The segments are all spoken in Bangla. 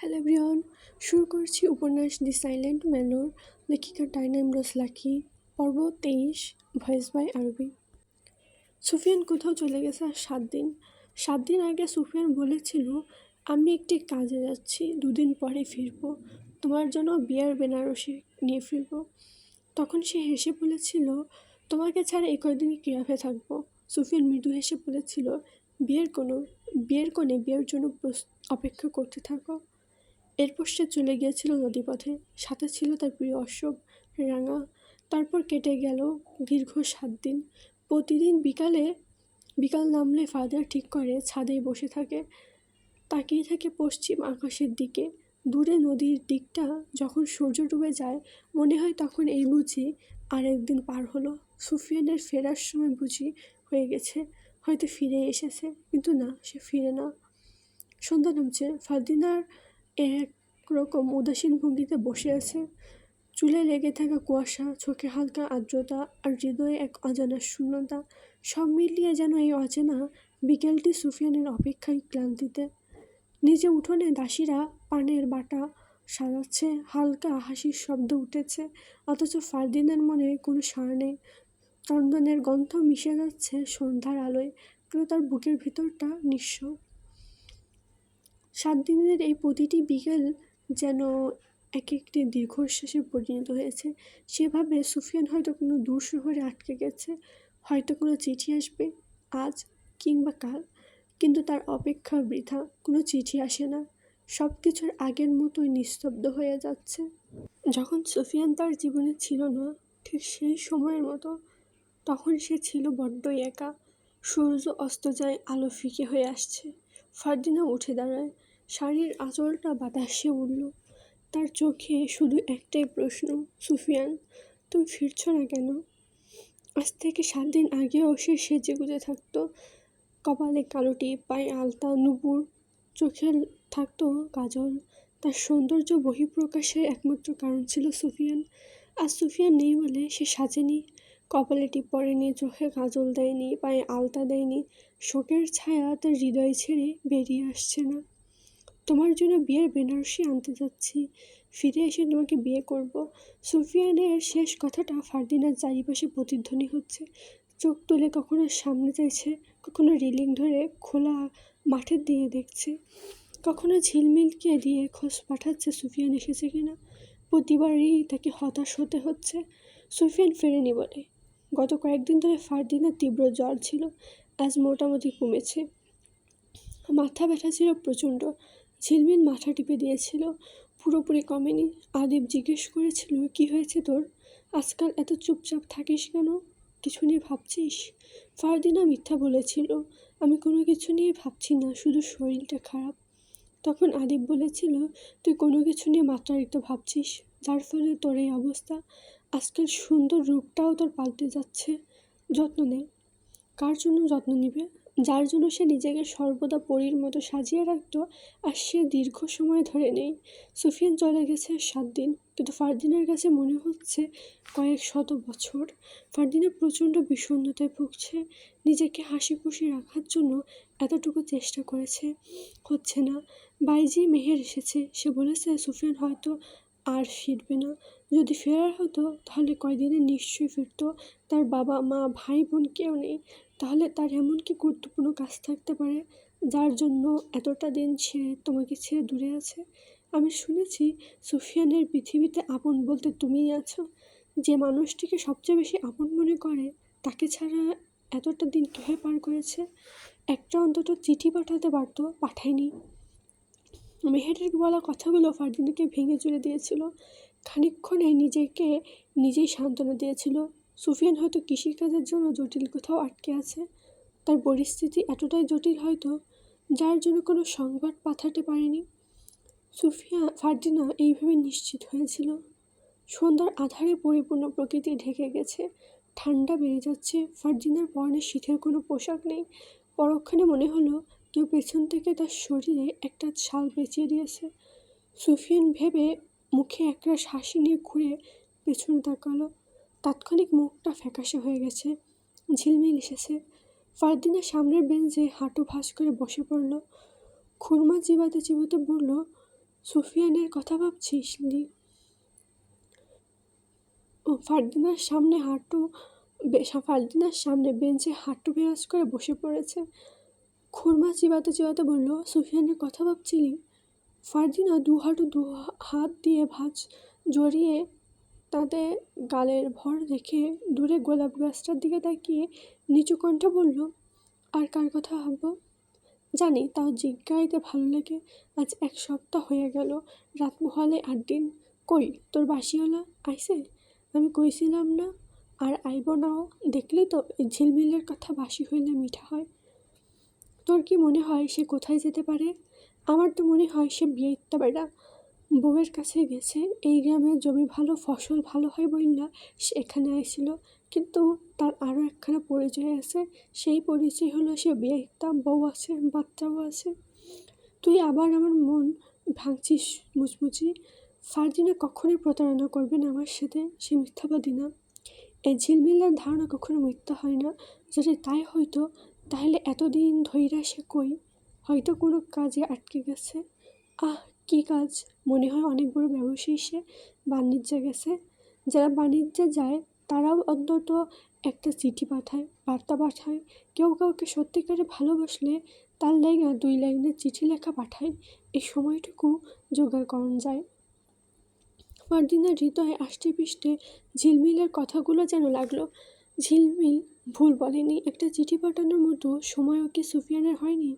হ্যালো এভরিওয়ান, শুরু করছি উপন্যাস দি সাইলেন্ট ম্যানর, লেখিকা ডায়না ইমরোজ লাকি, পর্ব 23, ভয়েস বাই আরবি। সুফিয়ান কোথাও চলে গেছে আর 7 দিন। 7 দিন আগে সুফিয়ান বলেছিল, আমি একটি কাজে যাচ্ছি, 2 দিন পরে ফিরবো, তোমার জন্য বিয়ের বেনারসি নিয়ে ফিরবো। তখন সে হেসে বলেছিল, তোমাকে ছাড়া এই কয়দিনই কীভাবে থাকবো। সুফিয়ান মৃদু হেসে বলেছিল, বিয়ের কোণে বিয়ের জন্য অপেক্ষা করতে থাকো। এরপর সে চলে গিয়েছিল নদীপথে, সাথে ছিল তার প্রিয় অশোক রাঙা। তারপর কেটে গেল দীর্ঘ 7 দিন। প্রতিদিন বিকাল নামলে ফাদার ঠিক করে ছাদেই বসে থাকে, তাকিয়ে থাকে পশ্চিম আকাশের দিকে। দূরে নদীর দিকটা যখন সূর্য ডুবে যায়, মনে হয় তখন এই বুঝি আর একদিন পার হলো। সুফিয়ানের ফেরার সময় বুঝি হয়ে গেছে, হয়তো ফিরে এসেছে, কিন্তু না, সে ফিরে না। সন্ধ্যা নামছে। ফারদিনার একরকম উদাসীন ভঙ্গিতে বসে আছে। চুলে লেগে থাকা কুয়াশা, চোখে হালকা আর্দ্রতা, আর হৃদয়ে এক অজানা শূন্যতা। সব মিলিয়ে যেন এই অচেনা বিকেলটি সুফিয়ানের অপেক্ষায় ক্লান্তিতে। নিজে উঠোনে দাসীরা পানের বাটা সাজাচ্ছে, হালকা হাসির শব্দ উঠেছে, অথচ ফারদিনের মনে কোনো সাড়া নেই। চন্দনের গন্ধ মিশে যাচ্ছে সন্ধ্যার আলোয়, কিন্তু তার বুকের ভিতরটা নিঃস্ব। 7 দিনের এই প্রতিটি বিকেল যেন এক একটি দীর্ঘশ্বাসে পরিণত হয়েছে। সেভাবে সুফিয়ান হয়তো কোনো দূর শহরে আটকে গেছে, হয়তো কোনো চিঠি আসবে আজ কিংবা কাল, কিন্তু তার অপেক্ষা বৃথা। কোনো চিঠি আসে না, সব কিছুর আগের মতোই নিস্তব্ধ হয়ে যাচ্ছে। যখন সুফিয়ান তার জীবনে ছিল না, ঠিক সেই সময়ের মতো, তখন সে ছিল বড্ডই একা। সূর্য অস্ত যায়, আলো ফিকে হয়ে আসছে। ফারদিনা উঠে দাঁড়ায়, শাড়ির আঁচলটা বাতাসে উড়ল। তার চোখে শুধু একটাই প্রশ্ন, সুফিয়ান, তুমি ফিরছ না কেন? আজ থেকে 7 দিন আগেও সে সেজে গুজে থাকতো, কপালে কালো টিপ, পায়ে আলতা, নুপুর, চোখে থাকতো কাজল। তার সৌন্দর্য বহিঃপ্রকাশের একমাত্র কারণ ছিল সুফিয়ান। আজ সুফিয়ান নেই বলে সে সাজেনি, কপালে টিপ পরেনি, চোখে কাজল দেয়নি, পায়ে আলতা দেয়নি। শোকের ছায়া তার হৃদয় ছেড়ে বেরিয়ে আসছে না। তোমার জন্য বিয়ের বেনারসি আনতে যাচ্ছি, ফিরে এসে তোমাকে বিয়ে করব। সুফিয়ানের শেষ কথাটা ফারদিনার চারিপাশে প্রতিধ্বনি হচ্ছে। চোখ তুলে কখনো সামনে চাইছে, কখনো রেলিং ধরে খোলা মাঠের দিকে দেখছে, কখনো ঝিলমিলকে দিয়ে খোঁজ পাঠাচ্ছে সুফিয়ান এসেছে কিনা। প্রতিবারই তাকে হতাশ হতে হচ্ছে। সুফিয়ান ফেরেনি বলে। গত কয়েকদিন ধরে ফারদিনার তীব্র জ্বর ছিল, আজ মোটামুটি কমেছে। মাথা ব্যথা ছিল প্রচণ্ড, ঝিলমিল মাথা টিপে দিয়েছিল, পুরোপুরি কমেনি। আদিব জিজ্ঞেস করেছিল, কি হয়েছে তোর? আজকাল এত চুপচাপ থাকিস কেন? কিছু নিয়ে ভাবছিস? ফারদিনা মিথ্যা বলেছিল, আমি কোনো কিছু নিয়ে ভাবছি না, শুধু শরীরটা খারাপ। তখন আদিব বলেছিল, তুই কোনো কিছু নিয়ে মাত্রাতিরিক্ত ভাবছিস, যার ফলে তোর এই অবস্থা। আজকাল সুন্দর রূপটাও তোর পাল্টে যাচ্ছে। যত্ন নে। কার জন্য যত্ন নিবে? যার জন্য সে নিজেকে সর্বদা পরীর মতো সাজিয়ে রাখত, আর সে দীর্ঘ সময় ধরে নেই। সুফিয়ান চলে গেছে 7 দিন, কিন্তু ফারদিনার কাছে মনে হচ্ছে কয়েক শত বছর। ফারদিনা প্রচণ্ড বিষণ্ণতায় ভুগছে, নিজেকে হাসি খুশি রাখার জন্য এতটুকু চেষ্টা করেছে, হচ্ছে না। বাইজি মেহের এসেছে, সে বলেছে সুফিয়ান হয়তো আর ফিরবে না। যদি ফেরার হতো তাহলে কয়দিনে নিশ্চয়ই ফিরত। তার বাবা মা ভাই বোন কেউ নেই, তাহলে তার এমন কি গুরুত্বপূর্ণ কাজ থাকতে পারে যার জন্য এতটা দিন সে তোমাকে ছেড়ে দূরে আছে? আমি শুনেছি সুফিয়ানের পৃথিবীতে আপন বলতে তুমিই আছো। যে মানুষটিকে সবচেয়ে বেশি আপন মনে করে, তাকে ছাড়া এতটা দিন কীভাবে পার করেছে? একটা অন্তত চিঠি পাঠাতে পারতো, পাঠায়নি। মেহেরের বলা কথাগুলো ফারদিনাকে ভেঙে চুরে দিয়েছিল। খানিকক্ষণে নিজেকে নিজেই সান্ত্বনা দিয়েছিল, সুফিয়ান হয়তো কৃষিকাজের জন্য জটিল কোথাও আটকে আছে। তার পরিস্থিতি এতটাই জটিল হয়তো, যার জন্য কোনো সংবাদ পাঠাতে পারেনি। ফারদিনা এইভাবে নিশ্চিত হয়েছিল। সন্ধ্যার আধারে পরিপূর্ণ প্রকৃতি ঢেকে গেছে, ঠান্ডা বেড়ে যাচ্ছে। ফারদিনার পরনে শীতের কোনো পোশাক নেই। পরক্ষণে মনে হলো কেউ পেছন থেকে তার শরীরে একটা শাল পেঁচিয়ে দিয়েছে। সুফিয়ান ভেবে মুখে একরাশ হাসি নিয়ে ঘুরে পেছনে তাকালো। তাৎক্ষণিক মুখটা ফ্যাকাশে হয়ে গেছে, ঝিলমিল এসেছে। ফারদিনা সামনের বেঞ্চে হাঁটু ভাঁজ করে বসে পড়ল, খুরমা চিবাতে চিবাতে বলল, সুফিয়ানের কথা ভাবছিস লি? ও ফারদিনার সামনে বেঞ্চে হাঁটু ভেঁজ করে বসে পড়েছে। খুরমা চিবাতে চিবাতে বলল, সুফিয়ানের কথা ভাবছিলি? ফারদিনা হাত দিয়ে ভাঁজ জড়িয়ে তাতে গালের ভর রেখে দূরে গোলাপ গাছটার দিকে তাকিয়ে নিচু কণ্ঠে বলল, আর কার কথা ভাববো? জানি, তাও জিজ্ঞাইতে ভালো লাগে। আজ 1 সপ্তাহ হয়ে গেল, রাত মহালে 8 দিন। কই তোর বাসিওয়ালা আইছে? আমি কইছিলাম না আর আইব নাও। দেখলি তো, এই ঝিলমিলের কথা বাসি হইলে মিঠা হয়। তোর কি মনে হয় সে কোথায় যেতে পারে? আমার তো মনে হয় সে বিয়েইত্তা বেড়া বউয়ের কাছে গেছে। এই গ্রামে জমি ভালো, ফসল ভালো হয় বইলা সে এখানে আইছিল। কিন্তু তার আরও একখানা পরিচয় আছে। সেই পরিচয় হলো সে বিয়েইত্তা, বউ আছে, বাচ্চাও আছে। তুই আবার আমার মন ভাঙছিস মুচমুচি। ফারদিনা কখনোই প্রতারণা করবে না আমার সাথে, সে মিথ্যাবাদী না। এই ঝিলমিলের ধারণা কখনো মিথ্যা হয় না। যদি তাই হইতো তাহলে এতদিন ধইরা সে কই? হয়তো কোনো কাজে আটকে গেছে। আহ, কি কাজ? মনে হয় অনেক বড় ব্যবসায়ী সে, বাণিজ্যে গেছে। যারা বাণিজ্যে যায় তারাও অন্তত একটা চিঠি পাঠায়, বার্তা পাঠায়। কেউ কাউকে সত্যিকারে ভালোবাসলে তার লাইগা 2 লাইনের চিঠি লেখা পাঠায়। এই সময়টুকু জোগাড় করণ যায়। ফারদিনার হৃদয়ে আষ্টে পৃষ্ঠে ঝিলমিলের কথাগুলো যেন লাগলো। ঝিলমিল ভুল বলেনি। একটা চিঠি পাঠানোর মতো সময়ও কি সুফিয়ানের হয়নি?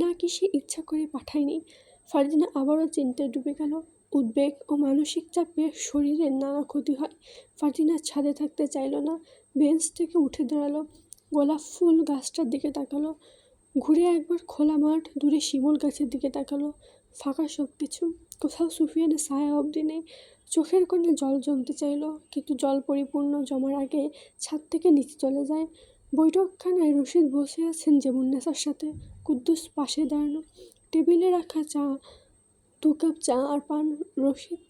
না কি সে ইচ্ছা করে পাঠায়নি? ফারদিনা আবারও চিন্তায় ডুবে গেল। উদ্বেগ ও মানসিক চাপে শরীরের নানা ক্ষতি হয়। ফারদিনা ছাদে থাকতে চাইল না। বেঞ্চ থেকে উঠে দাঁড়ালো, গোলাপ ফুল গাছটার দিকে তাকালো, ঘুরে একবার খোলা মাঠ, দূরে শিমুল গাছের দিকে তাকালো। ফাঁকা সব কিছু, কোথাও সুফিয়ানের ছায়া অবধি নেই। চোখের কোণে জল জমতে চাইল, কিন্তু জল পরিপূর্ণ জমার আগে ছাদ থেকে নিচে চলে যায়। বৈঠকখানায় রশিদ বসে আছেন যেমুন্নেসার সাথে, কুদ্দুস পাশে দাঁড়ানো। টেবিলে রাখা 2 কাপ চা আর পান। রশিদ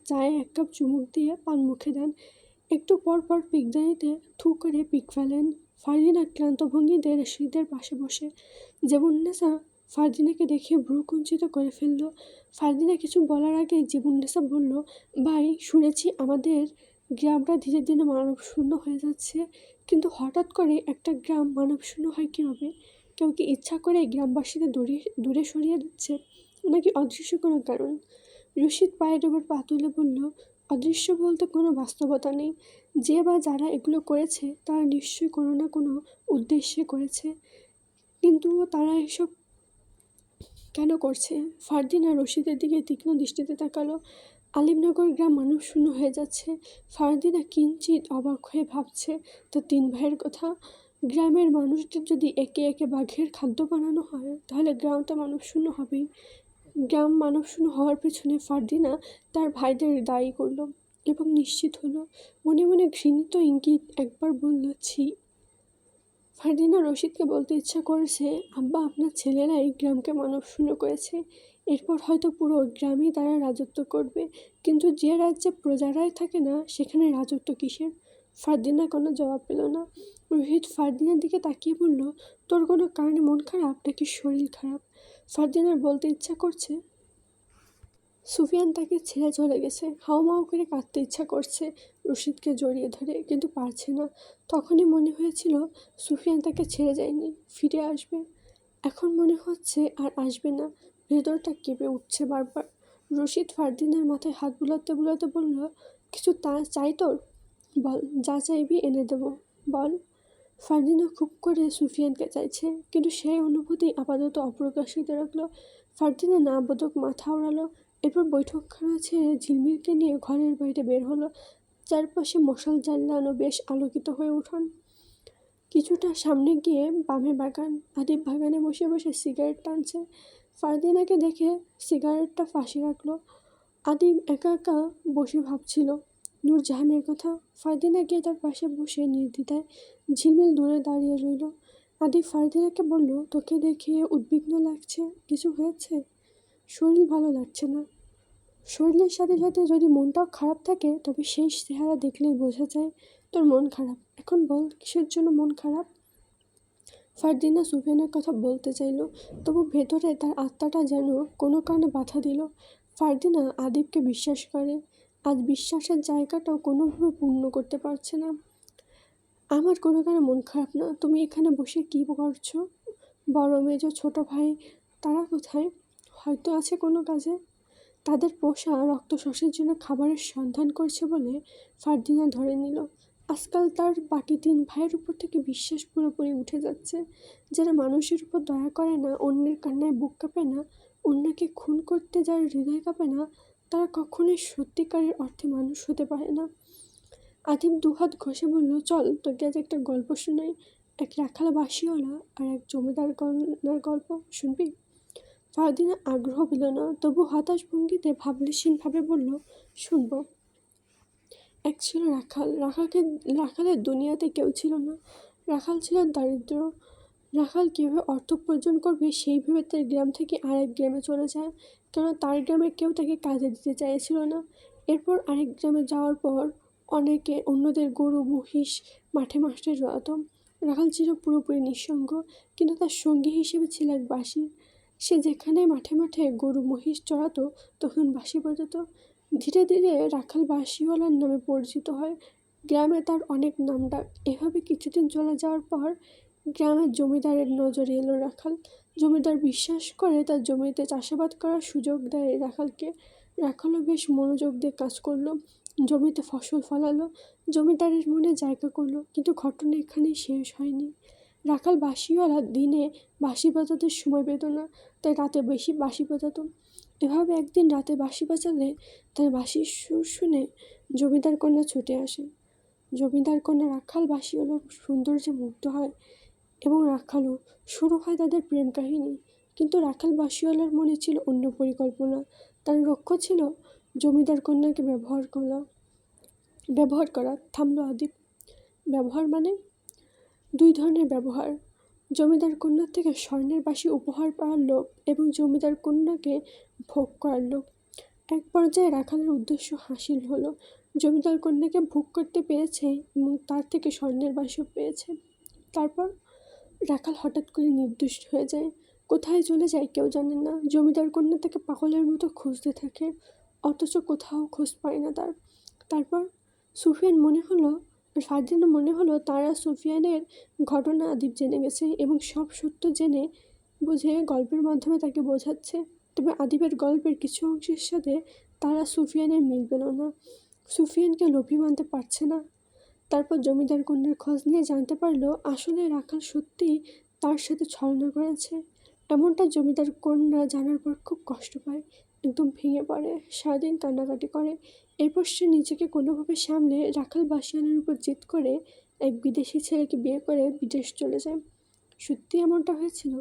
চায়ে 1 কাপ চুমুক দিয়ে পান মুখে দেন। একটু পর পর পিকদানিতে থু করে পিক ফেলেন। ফারদিনা ক্লান্ত ভঙ্গিতে রশিদের পাশে বসে। যেমুন্নেসা ফারদিনাকে দেখে ভ্রু কুঞ্চিত করে ফেলল। ফারদিনা কিছু বলার আগে যেমুন্নেসা বলল, ভাই, শুনেছি আমাদের গ্রামটা ধীরে ধীরে মানবশূন্য হয়ে যাচ্ছে। কিন্তু হঠাৎ করে একটা গ্রাম মানবশূন্য হয় কীভাবে? কেউ কি ইচ্ছা করে গ্রামবাসীদের দূরে দূরে সরিয়ে দিচ্ছে, নাকি অদৃশ্য কোনো কারণ? রশিদ পায়ের ওপর পা তুলে বলল, অদৃশ্য বলতে কোনো বাস্তবতা নেই। যে বা যারা এগুলো করেছে তারা নিশ্চয়ই কোনো না কোনো উদ্দেশ্যে করেছে। কিন্তু তারা এসব কেন করছে? ফারদিনা রশিদের দিকে তীক্ষ্ণ দৃষ্টিতে তাকালো। আলিমনগর গ্রাম মানবশূন্য হয়ে যাচ্ছে। ফারদিনা কিঞ্চিত অবাক হয়ে ভাবছে তার 3 ভাইয়ের কথা। গ্রামের মানুষদের যদি একে একে বাঘের খাদ্য বানানো হয় তাহলে গ্রামটা মানবশূন্য হবেই। গ্রাম মানবশূন্য হওয়ার পেছনে ফারদিনা তার ভাইদের দায়ী করল এবং নিশ্চিত হলো। মনে মনে ঘৃণিত ইঙ্গিত একবার বলল, ছি। ফারদিনা রশিদকে বলতে ইচ্ছা করেছে, আব্বা, আপনার ছেলেরাই গ্রামকে মানবশূন্য করেছে। এরপর হয়তো পুরো গ্রামই তারা রাজত্ব করবে। কিন্তু যে রাজ্যে প্রজারাই থাকে না সেখানে রাজত্ব কিসের? ফারদিনা কোনো জবাব পেল না। রোহিত ফারদিনার দিকে তাকিয়ে বলল, তোর কোনো কারণে মন খারাপ নাকি শরীর খারাপ? ফারদিনার বলতে ইচ্ছা করছে সুফিয়ান তাকে ছেড়ে চলে গেছে। হাউমাউ করে কাঁদতে ইচ্ছা করছে রশিদকে জড়িয়ে ধরে, কিন্তু পারছে না। তখনই মনে হয়েছিল সুফিয়ান তাকে ছেড়ে যায়নি, ফিরে আসবে। এখন মনে হচ্ছে আর আসবে না। ভেতরটা কেঁপে উঠছে বারবার। রশিদ ফারদিনার মাথায় হাত বুলাতে বুলাতে বলল, কিছু চাই তোর? বল, যা চাইবি এনে দেবো, বল। ফারদিনা খুব করে সুফিয়ানকে চাইছে, কিন্তু সেই অনুভূতি আপাতত অপ্রকাশিত রাখল। ফারদিনা না বোধক মাথা ওড়ালো। এরপর বৈঠকখানা ছেড়ে ঝিলমিলকে নিয়ে ঘরের বাইরে বের হলো। চারপাশে মশাল জ্বালানো, বেশ আলোকিত হয়ে উঠোন। কিছুটা সামনে গিয়ে বামে বাগান। আদিব বাগানে বসে বসে সিগারেট টানছে। ফারদিনাকে দেখে সিগারেটটা ফাঁসি রাখলো। আদিব একা একা বসে ভাবছিল নূরজাহানের কথা। ফারদিনা গিয়ে তার পাশে বসে নির্দ্বিধায়। ঝিলমিল দূরে দাঁড়িয়ে রইল। আদিব ফারদিনাকে বলল, তোকে দেখে উদ্বিগ্ন লাগছে, কিছু হয়েছে? শরীর ভালো লাগছে না। শরীরের সাথে সাথে যদি মনটাও খারাপ থাকে তবে সেই চেহারা দেখলেই বোঝা যায় তোর মন খারাপ। এখন বল, কিসের জন্য মন খারাপ? ফারদিনা সুফিয়ানের কথা বলতে চাইল, তবু ভেতরে তার আত্মাটা যেন কোনো কারণে বাধা দিল। ফারদিনা আদিবকে বিশ্বাস করে, আজ বিশ্বাসের জায়গাটাও কোনোভাবে পূর্ণ করতে পারছে না। আমার কোনো কারণে মন খারাপ না, তুমি এখানে বসে কী করছো? বড় মেজ ছোট ভাই তারা কোথায়? হয়তো আছে কোনো কাজে। তাদের পোষা রক্তশোষের জন্য খাবারের সন্ধান করছে বলে ফারদিনা ধরে নিল। আজকাল তার বাকি 3 ভাইয়ের উপর থেকে বিশ্বাস পুরোপুরি উঠে যাচ্ছে। যারা মানুষের উপর দয়া করে না, অন্যের কান্নায় বুক কাঁপে না, অন্যকে খুন করতে যার হৃদয় কাঁপে না, তারা কখনোই সত্যিকারের অর্থে মানুষ হতে পারে না। আদিব দুহাত ঘষে বলল, চল তোকে আজ একটা গল্প শোনাই। এক রাখাল বাসিওয়ালা আর এক জমিদার কন্যার গল্প, শুনবি? ফারদিনা আগ্রহ পেল না, তবু হতাশ ভঙ্গিতে ভাবলেশীনভাবে বলল, শুনব। এক ছিল রাখাল। রাখালের দুনিয়াতে কেউ ছিল না। রাখাল ছিল দারিদ্র। রাখাল কীভাবে অর্থ উপার্জন করবে সেই ভেবে তার গ্রাম থেকে আরেক গ্রামে চলে যায়, কেন তার গ্রামে কেউ তাকে কাজে দিতে চাইছিল না। এরপর আরেক গ্রামে যাওয়ার পর অন্যদের গরু মহিষ মাঠে মাঠে রওয়াতো। রাখাল ছিল পুরোপুরি নিঃসঙ্গ, কিন্তু তার সঙ্গী হিসেবে ছিল এক বাঁশি। সে যেখানে মাঠে মাঠে গরু মহিষ চড়াতো তখন বাঁশি বাজাতো। ধীরে ধীরে রাখাল বাঁশিওয়ালার নামে পরিচিত হয়। গ্রামে তার অনেক নামডাক। এভাবে কিছুদিন চলে যাওয়ার পর গ্রামের জমিদারের নজরে এলো রাখাল। জমিদার বিশ্বাস করে তার জমিতে চাষাবাদ করার সুযোগ দেয় রাখালকে। রাখালও বেশ মনোযোগ দিয়ে কাজ করলো, জমিতে ফসল ফলালো, জমিদারের মনে জায়গা করলো। কিন্তু ঘটনা এখানেই শেষ হয়নি। রাখাল বাঁশিওয়ালা দিনে বাঁশি বাজাতে সময় পেত না, তাই রাতে বেশি বাঁশি বাজাতো। এভাবে একদিন রাতে বাঁশি বাজালে তার বাঁশির সুর শুনে জমিদার কন্যা ছুটে আসে। জমিদার কন্যা রাখাল বাঁশিওয়ালার সৌন্দর্যে মুগ্ধ হয় এবং রাখালও। শুরু হয় তাদের প্রেম কাহিনী। কিন্তু রাখাল বাঁশিওয়ালার মনে ছিল অন্য পরিকল্পনা। তার লক্ষ্য ছিল জমিদার কন্যাকে ব্যবহার করা। থামলো আদিব। ব্যবহার মানে? 2 ধরনের ব্যবহার। জমিদার কন্যার থেকে স্বর্ণের বাঁশি উপহার পাওয়ার লোভ এবং জমিদার কন্যাকে ভোগ করার লোভ। এক পর্যায়ে রাখালের উদ্দেশ্য হাসিল হলো। জমিদার কন্যাকে ভোগ করতে পেরেছে এবং তার থেকে স্বর্ণের বাঁশিও পেয়েছে। তারপর রাখাল হঠাৎ করে নির্দোষ হয়ে যায়। কোথায় চলে যায় কেউ জানেন না। জমিদার কন্যা তাকে পাগলের মতো খুঁজতে থাকে, অথচ কোথাও খোঁজ পায় না তার। তারপর ফারদিনা মনে হলো তারা সুফিয়ানের ঘটনা আদিব জেনে গেছে এবং সব সত্য জেনে বুঝে গল্পের মাধ্যমে তাকে বোঝাচ্ছে। তবে আদিবের গল্পের কিছু অংশের সাথে তারা সুফিয়ানের মিল পেল না। সুফিয়ানকে লোভী মানতে পারছে না। তারপর জমিদার কন্যার খোঁজ নিয়ে জানতে পারলো আসলে রাখাল সত্যিই তার সাথে ছলনা করেছে। এমনটা জমিদার কন্যা জানার পর খুব কষ্ট পায়, একদম ভেঙে পড়ে, সারাদিন কান্নাকাটি করে। এরপর সে নিজেকে কোনোভাবে সামলে রাখাল বাসিয়ানের উপর জেদ করে এক বিদেশি ছেলেকে বিয়ে করে বিদেশ চলে যায়। সত্যি এমনটা হয়েছিল?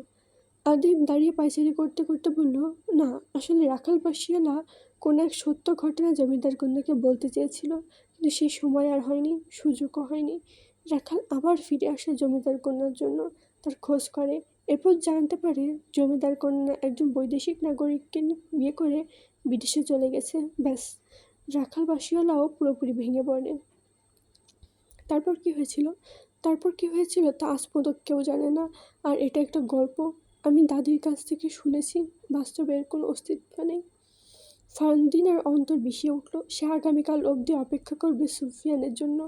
আদিব দাঁড়িয়ে পায়চারি করতে করতে বলল, না, আসলে রাখাল বাসিয়ালা কোনো এক সত্য ঘটনা জমিদার কন্যাকে বলতে চেয়েছিল, কিন্তু সেই সময় আর হয়নি, সুযোগও হয়নি। রাখাল আবার ফিরে আসে জমিদার কন্যার জন্য, তার খোঁজ করে। এরপর জানতে পারে জমিদার কন্যা একজন বৈদেশিক নাগরিককে বিয়ে করে বিদেশে চলে গেছে। ব্যাস, রাখাল বাসিওয়ালাও পুরোপুরি ভেঙে পড়ে। তারপর কি হয়েছিল তা আজ পর্যন্ত কেউ জানে না। আর এটা একটা গল্প, আমি দাদির কাছ থেকে শুনেছি, বাস্তবের কোনো অস্তিত্ব নেই। ফারদিনার অন্তর বিষিয়ে উঠল। সে আগামীকাল অবধি অপেক্ষা করবে সুফিয়ানের জন্য।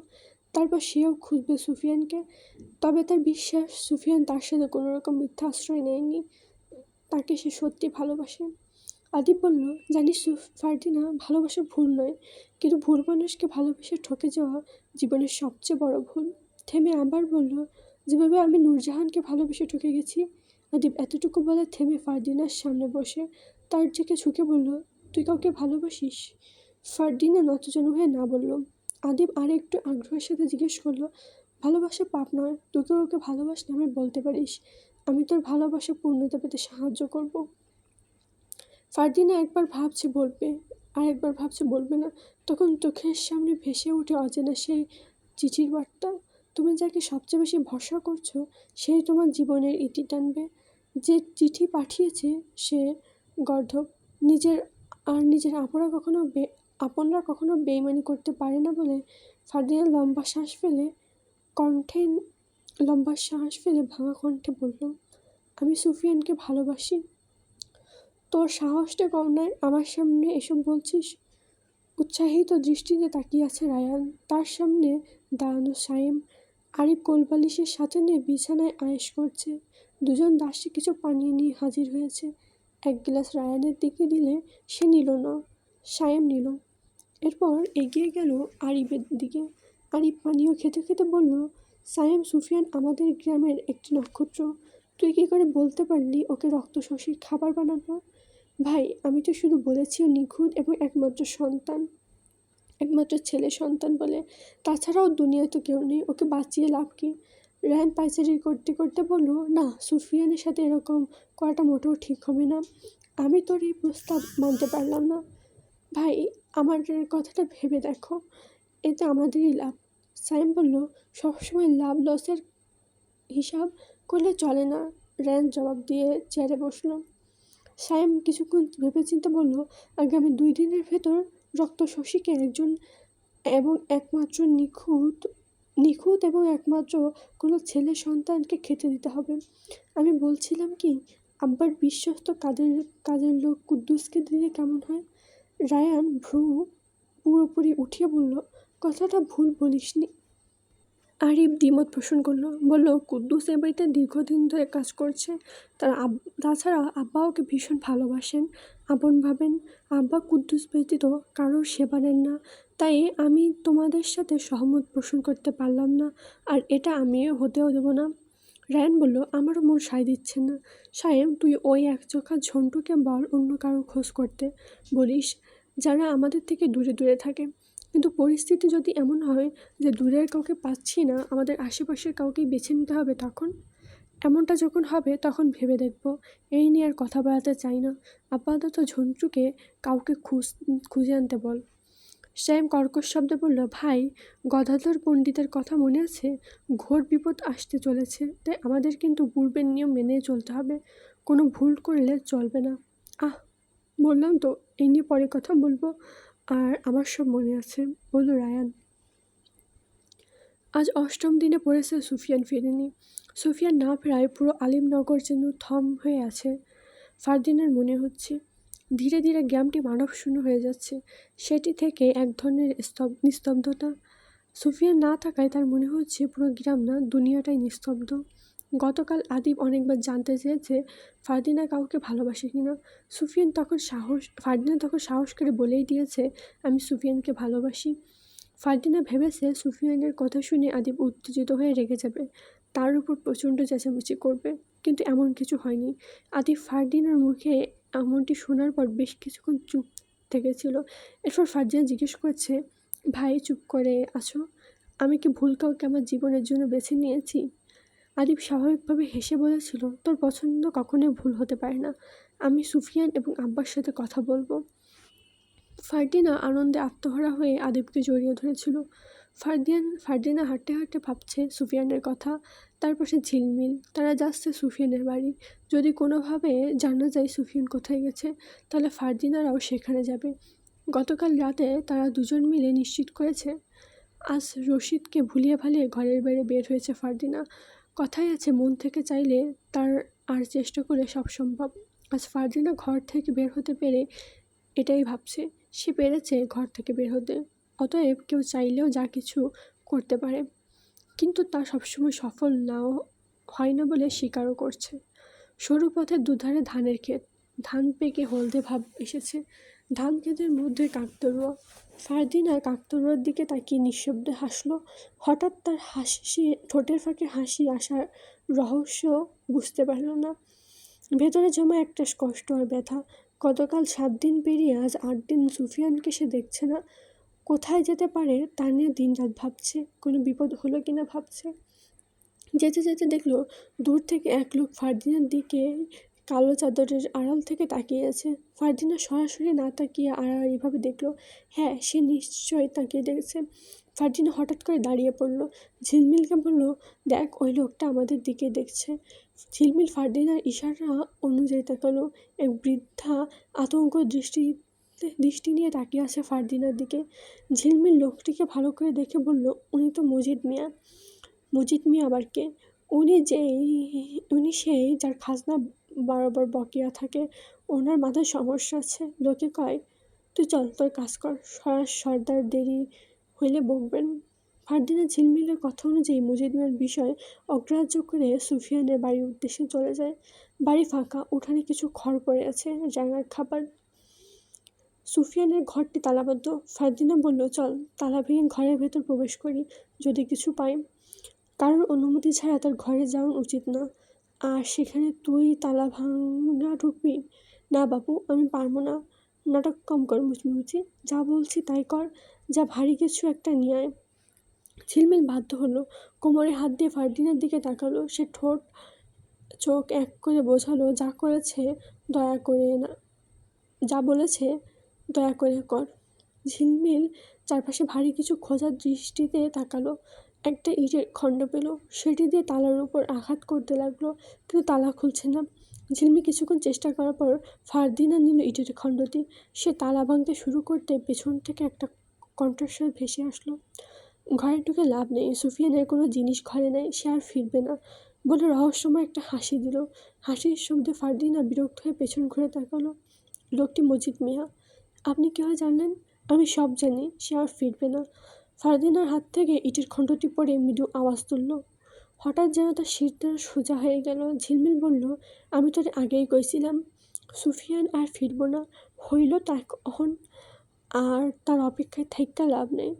তারপর সেও খুঁজবে সুফিয়ানকে। তবে তার বিশ্বাস সুফিয়ান তার সাথে কোনো রকম মিথ্যা আশ্রয় নেয়নি, তাকে সে সত্যি ভালোবাসে। আদিব বলল, জানিস ফারদিনা, ভালোবাসা ভুল নয়, কিন্তু ভুল মানুষকে ভালোবেসে ঠকে যাওয়া জীবনের সবচেয়ে বড় ভুল। থেমে আবার বলল, যেভাবে আমি নূরজাহানকে ভালোবেসে ঠকে গেছি। আদিব এতটুকু বলে থেমে ফারদিনার সামনে বসে তার দিকে ঝুঁকে বলল, তুই কাউকে ভালোবাসিস? ফারদিনা নতজানু হয়ে না বলল। আদিব আর একটু আগ্রহের সাথে জিজ্ঞেস করলো, ভালোবাসা পাপ নয়, তুই ওকে ভালোবাসলে আমি বলতে পারিস, আমি তোর ভালোবাসা পূর্ণতা পেতে সাহায্য করব। ফারদিনা একবার ভাবছে বলবে, আর একবার ভাবছে বলবে না। তখন চোখের সামনে ভেসে ওঠে অচেনা সেই চিঠির বার্তা। তুমি যাকে সবচেয়ে বেশি ভরসা করছো সেই তোমার জীবনের ইতি টানবে। যে চিঠি পাঠিয়েছে সে গর্ধব। নিজের আপনরা কখনো বেইমানি করতে পারে না বলে ফারদিনা লম্বা শ্বাস ফেলে ভাঙা কণ্ঠে বলল, আমি সুফিয়ানকে ভালোবাসি। তোর সাহসটা কম নয়, আমার সামনে এসব বলছিস? উৎসাহিত দৃষ্টিতে তাকিয়ে আছে রায়ান। তার সামনে দাঁড়ানো সায়েম। আরিফ কোলবালিশের সাথে নিয়ে বিছানায় আয়েশ করছে। দুজন দাসী কিছু পানীয় নিয়ে হাজির হয়েছে। এক গ্লাস রায়ানের দিকে দিলে সে নিল না, সায়েম নিল। এরপর এগিয়ে গেল আরিফের দিকে। আরিফ পানীয় খেতে খেতে বলল, সায়েম, সুফিয়ান আমাদের গ্রামের একটি নক্ষত্র। তুই কী করে বলতে পারলি ওকে রক্তশোষীর খাবার বানাবো? ভাই, আমি তো শুধু বলেছি ও নিখুঁত এবং একমাত্র সন্তান, একমাত্র ছেলে সন্তান বলে। তাছাড়াও দুনিয়ায় তো কেউ নেই, ওকে বাঁচিয়ে লাভ কি? রায়ান পায়চারি করতে করতে বলল, না, সুফিয়ানের সাথে এরকম করাটা মোটেও ঠিক হবে না। আমি তোর এই প্রস্তাব মানতে পারলাম না। ভাই, আমার কথাটা ভেবে দেখো, এতে আমাদেরই লাভ। সাইম বলল, সবসময় লাভ লসের হিসাব করলে চলে না। রায়ান জবাব দিয়ে চেয়ারে বসল। সায়েম কিছুক্ষণ ভেবেচিন্তে বলল, আগামী 2 দিনের ভেতর রক্তশোষীকে একজন এবং একমাত্র নিখুঁত নিখুঁত এবং একমাত্র কোনো ছেলে সন্তানকে খেতে দিতে হবে। আমি বলছিলাম কি, আব্বার বিশ্বস্ত কাজের লোক কুদ্দুসকে দিলে কেমন হয়? রায়ান ভ্রু পুরোপুরি উঠিয়ে বলল, কথাটা ভুল বলিসনি। আরিফ দ্বিমত পোষণ করলো, বলল, কুদ্দুস এ বাড়িতে দীর্ঘদিন ধরে কাজ করছে। তাছাড়া আব্বা ওকে ভীষণ ভালোবাসেন, আপন ভাবেন। আব্বা কুদ্দুস ব্যতীত কারোর সেবা নেন না। তাই আমি তোমাদের সাথে সহমত পোষণ করতে পারলাম না, আর এটা আমিও হতেও দেবো না। রায়ান বলল, আমারও মন সায় দিচ্ছে না। সায়েম, তুই ওই একচোখা ঝন্টুকে বল অন্য কারোর খোঁজ করতে বলিস, যারা আমাদের থেকে দূরে দূরে থাকে। কিন্তু পরিস্থিতি যদি এমন হয় যে দূরের কাউকে পাচ্ছি না, আমাদের আশেপাশের কাউকেই বেছে নিতে হবে, এমনটা যখন হবে তখন ভেবে দেখব। এই নিয়ে আর কথা বাড়াতে চাই না। আপাতত ঝন্টুকে কাউকে খুঁজে আনতে বল। সায়েম কর্কশ শব্দে বলল, ভাই, গদাধর পণ্ডিতের কথা মনে আছে? ঘোর বিপদ আসতে চলেছে, তাই আমাদের কিন্তু পূর্বের নিয়ম মেনে চলতে হবে। কোনো ভুল করলে চলবে না। আহ, বললাম তো, এই নিয়ে পরে কথা বলবো। আর আমার সব মনে আছে, বলল রায়ান। আজ 8ম দিনে পড়েছে সুফিয়ান ফেরেনি। সুফিয়ান না ফেরায় পুরো আলিমনগর যেন থম হয়ে আছে। ফারদিনের মনে হচ্ছে ধীরে ধীরে গ্রামটি মানবশূন্য হয়ে যাচ্ছে। সেটি থেকে এক ধরনের নিস্তব্ধতা। সুফিয়ান না থাকায় তার মনে হচ্ছে পুরো গ্রাম না, দুনিয়াটাই নিস্তব্ধ। গতকাল আদিব অনেকবার জানতে চেয়েছে ফারদিনা কাউকে ভালোবাসে কিনা। ফারদিনা তখন সাহস করে বলেই দিয়েছে, আমি সুফিয়ানকে ভালোবাসি। ফারদিনা ভেবেছে সুফিয়ানের কথা শুনে আদিব উত্তেজিত হয়ে রেগে যাবে, তার উপর প্রচণ্ড চেঁচামেচি করবে, কিন্তু এমন কিছু হয়নি। আদিব ফারদিনার মুখে এমনটি শোনার পর বেশ কিছুক্ষণ চুপ থেকেছিল। এরপর ফারদিনা জিজ্ঞেস করছে, ভাই, চুপ করে আছো? আমি কি ভুল কাউকে আমার জীবনের জন্য বেছে নিয়েছি? আদিব স্বাভাবিকভাবে হেসে বলেছিল, তোর পছন্দ কখনোই ভুল হতে পারে না। আমি সুফিয়ান এবং আব্বার সাথে কথা বলবো। ফারদিনা আনন্দে আত্মহারা হয়ে আদিবকে জড়িয়ে ধরেছিল। ফারদিনা হাঁটতে হাঁটতে ভাবছে সুফিয়ানের কথা। তার পাশে ঝিলমিল। তারা যাচ্ছে সুফিয়ানের বাড়ি। যদি কোনোভাবে জানা যায় সুফিয়ান কোথায় গেছে, তাহলে ফারদিনারাও সেখানে যাবে। গতকাল রাতে তারা দুজন মিলে নিশ্চিত করেছে, আজ রশিদকে ভুলিয়ে ভালিয়ে ঘরের বাইরে বের হয়েছে ফারদিনা। কথাই আছে, মন থেকে চাইলে তার আর চেষ্টা করলে সব সম্ভব। আজ ফারদিনা ঘর থেকে বের হতে পেরে এটাই ভাবছে, সে পেরেছে ঘর থেকে বের হতে। অতএব কেউ চাইলেও যা কিছু করতে পারে, কিন্তু তা সবসময় সফল নাও হয় না বলে স্বীকারও করছে। সরু পথের দুধারে ধানের ক্ষেত। ধান পেকে হলদে ভাব এসেছে। ধান ক্ষেতের মধ্যে কাকতাড়ুয়া। ফারদিনা কাকতাড়ুয়ার দিকে তাকিয়ে নিঃশব্দে হাসল। হঠাৎ তার ঠোঁটের ফাঁকে হাসি আসার রহস্য বুঝতে পারল না। ভেতরে জমা একটা কষ্ট আর ব্যথা। গতকাল 7 দিন পেরিয়ে আজ 8 দিন সুফিয়ানকে সে দেখছে না। কোথায় যেতে পারে তা নিয়ে দিনরাত ভাবছে, কোনো বিপদ হলো কিনা ভাবছে। যেতে যেতে দেখলো দূর থেকে এক লোক ফারদিনার দিকে কালো চাদরের আড়াল থেকে তাকিয়ে আছে। ফারদিনা সরাসরি না তাকিয়ে আড়াআড়িভাবে দেখলো, হ্যাঁ, সে নিশ্চয়ই তাকিয়ে দেখছে। ফারদিনা হঠাৎ করে দাঁড়িয়ে পড়ল। ঝিলমিলকে বলল, দেখ, ওই লোকটা আমাদের দিকে দেখছে। ঝিলমিল ফারদিনার ইশারা অনুযায়ী তাকালো। এক বৃদ্ধা আতঙ্ক দৃষ্টি নিয়ে তাকিয়ে আছে ফারদিনার দিকে। ঝিলমিল লোকটিকে ভালো করে দেখে বলল, উনি তো মজিদ মিয়া। মজিদ মিয়া আবার কে? উনি সেই যার খাজনা বরাবর বকেয়া থাকে। ওনার মাথায় সমস্যা আছে। লোকে কয়, তুই চল তোর কাজ কর, সর্দার দেরি হইলে বকবেন। ফারদিনা ঝিলমিলের কথা অনুযায়ী মজিদ মিয়ার বিষয় অগ্রাহ্য করে সুফিয়ানের বাড়ির উদ্দেশ্যে চলে যায়। বাড়ি ফাঁকা, উঠানে কিছু খড় পড়ে আছে, জানার খাবার। সুফিয়ানের ঘরটি তালাবদ্ধ। ফারদিনা বলল, চল তালা ভেঙে ঘরের ভেতর প্রবেশ করি, যদি কিছু পাই। কারোর অনুমতি ছাড়া তার ঘরে যাওয়া উচিত না। আর সেখানে তুই তালা ভাঙা ঢুকবি? না বাবু, আমি পারবো না। নাটক কম কর মুচমুচি, যা বলছি তাই কর। যা, ভারী কিছু একটা নিয়ে আয়। ঝিলমিল বাধ্য হলো, কোমরে হাত দিয়ে ফারদিনের দিকে তাকালো। সে ঠোঁট চোখ এক করে বোঝালো, যা করেছে দয়া করে না, যা বলেছে দয়া করে কর। ঝিলমিল চারপাশে ভারী কিছু খোঁজার দৃষ্টিতে তাকালো। একটা ইটের খণ্ড পেল, সেটি দিয়ে তালার উপর আঘাত করতে লাগলো, কিন্তু তালা খুলছে না। ঝিলমিল কিছুক্ষণ চেষ্টা করার পর ফারদিনা নিল ইটের খণ্ডটি। সে তালা ভাঙতে শুরু করতে পেছন থেকে একটা কণ্ঠস্বর ভেসে আসলো, ঘরে ঢুকে লাভ নেই, সুফিয়ানের কোনো জিনিস ঘরে নেই, সে আর ফিরবে না বলে রহস্যময় একটা হাসি দিল। হাসির শব্দে ফারদিনা বিরক্ত হয়ে পেছন ঘুরে তাকালো। লোকটি মজিদ মিয়া। আপনি কীভাবে জানলেন? আমি সব জানি, সে আর ফিরবে না। ফারদিনার হাত থেকে ইটের খণ্ডটি পড়ে মৃদু আওয়াজ তুলল। হঠাৎ যেন তার শিরটা সোজা হয়ে গেল। ঝিলমিল বলল, আমি তোর আগেই কইছিলাম সুফিয়ান আর ফিরব না, হইল তখন আর তার অপেক্ষায় থাইকা লাভ নেই।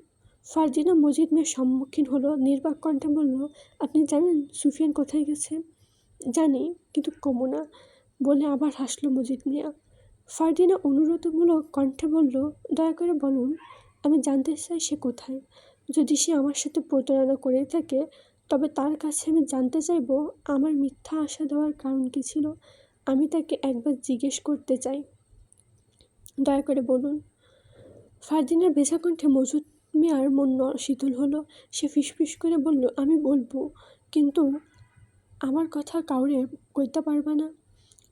ফারদিনা মজিদ মিয়ার সম্মুখীন হলো, নির্বাক কণ্ঠে বলল, আপনি জানেন সুফিয়ান কোথায় গেছে? জানি, কিন্তু কমো না, বলে আবার হাসলো মজিদ মিয়া। ফারদিনা অনুরোধমূলক কণ্ঠে বলল, দয়া করে বলুন, আমি জানতে চাই সে কোথায়। যদি সে আমার সাথে প্রতারণা করে থাকে, তবে তার কাছে আমি জানতে চাইব আমার মিথ্যা আশা দেওয়ার কারণ কী ছিল। আমি তাকে একবার জিজ্ঞেস করতে চাই, দয়া করে বলুন। ফারদিনার ভেজা কণ্ঠে মজুদ মিয়ার মন শীতল হলো। সে ফিসফিস করে বলল, আমি বলবো, কিন্তু আমার কথা কাউরে কইতে পারবা না?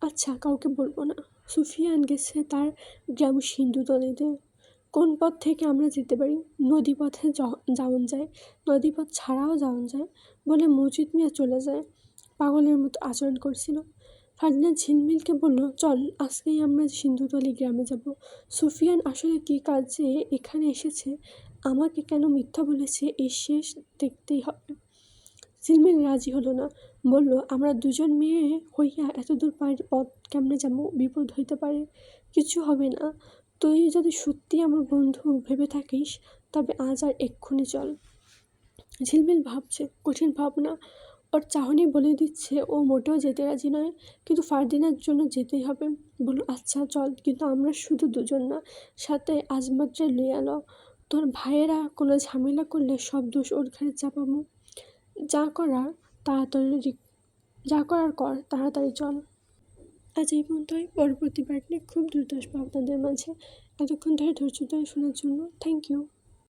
আচ্ছা, কাউকে বলবো না। সুফিয়ান গেছে তার গ্রাম সিন্ধুতলিতে। কোন পথ থেকে আমরা যেতে পারি? নদীপথে যাওন যায়, নদীপথ ছাড়াও যাওন যায়, বলে মজিদ মিয়া চলে যায়। পাগলের মতো আচরণ করছিল। ফারদিনা ঝিলমিলকে বলল, চল আজকেই আমরা সিন্ধুতলি গ্রামে যাব। সুফিয়ান আসলে কী কাজে এখানে এসেছে, আমাকে কেন মিথ্যা বলেছে, এই শেষ দেখতেই হবে। ঝিলমিল রাজি হলো না, বলল, আমরা দুজন মেয়ে হইয়া এত দূর পথ কেমনে যাবো? বিপদ হইতে পারে। কিছু হবে না, তুই যদি সত্যি আমার বন্ধু ভেবে থাকিস, তবে আজ আর এক্ষুনি চল। ঝিলমিল ভাবছে, কঠিন ভাবনা। ওর চাহনি বলে দিচ্ছে ও মোটেও যেতে রাজি নয়, কিন্তু ফারদিনার জন্য যেতেই হবে। বলল, আচ্ছা চল, কিন্তু আমরা শুধু দুজন না, সাথে আজমাত্রে লইয়া ল। তোর ভাইয়েরা কোনো ঝামেলা করলে সব দোষ ওর ঘাড়ে চাপাবো। যা করার তাড়াতাড়ি যা করার কর, তাড়াতাড়ি চল। আজ এই পর্যন্তই। পরবর্তী পার্ট নিয়ে খুব দ্রুত আসবো আপনাদের মাঝে। এতক্ষণ ধরে ধৈর্য ধরে শোনার জন্য থ্যাংক ইউ।